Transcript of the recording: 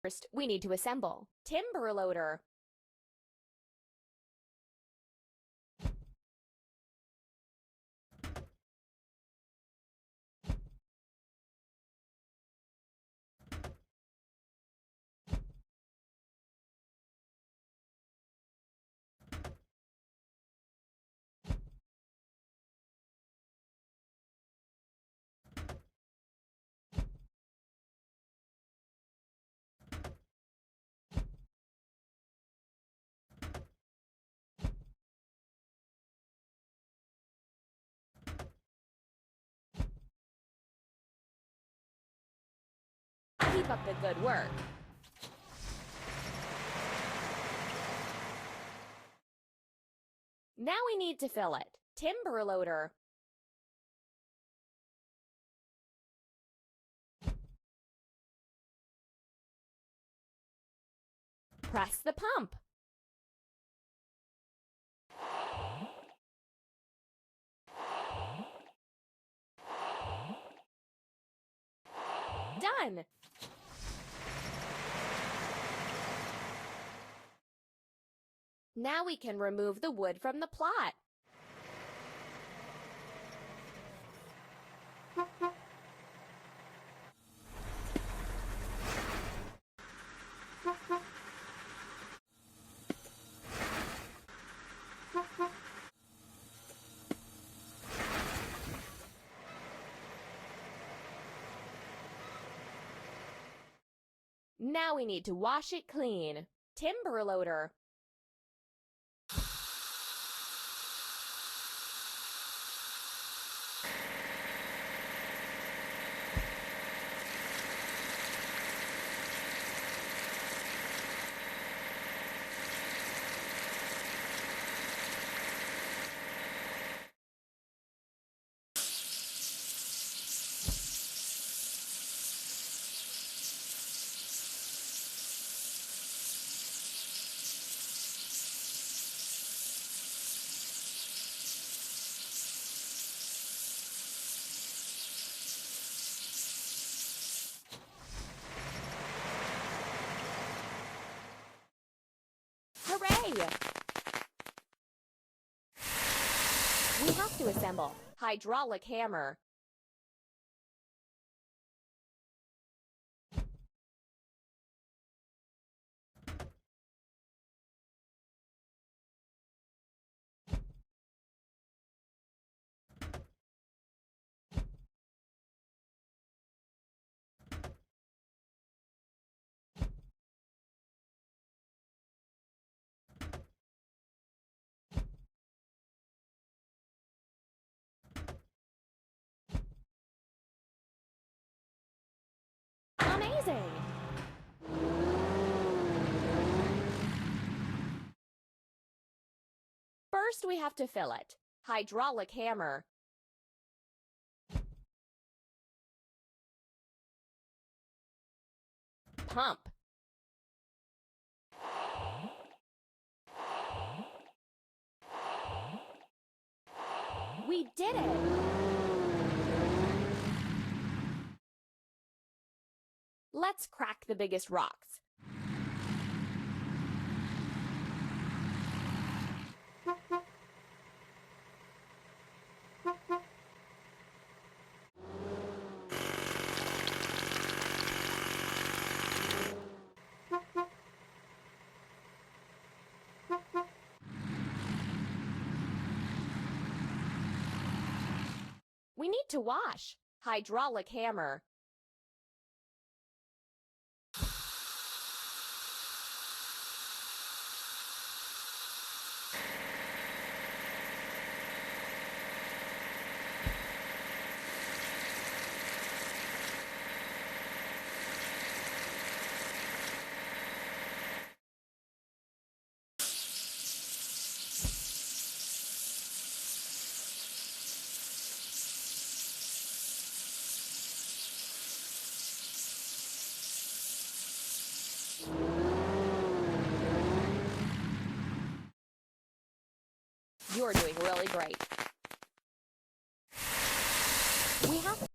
First, we need to assemble. Timber loader. Keep up the good work. Now we need to fill it. Timber loader. Press the pump. Done. Now we can remove the wood from the plot. Now we need to wash it clean. Timber loader. Hooray! We have to assemble. Hydraulic hammer. Amazing! First, we have to fill it. Hydraulic hammer. Pump. We did it! Let's crack the biggest rocks. We need to wash. Hydraulic hammer. You're doing really great.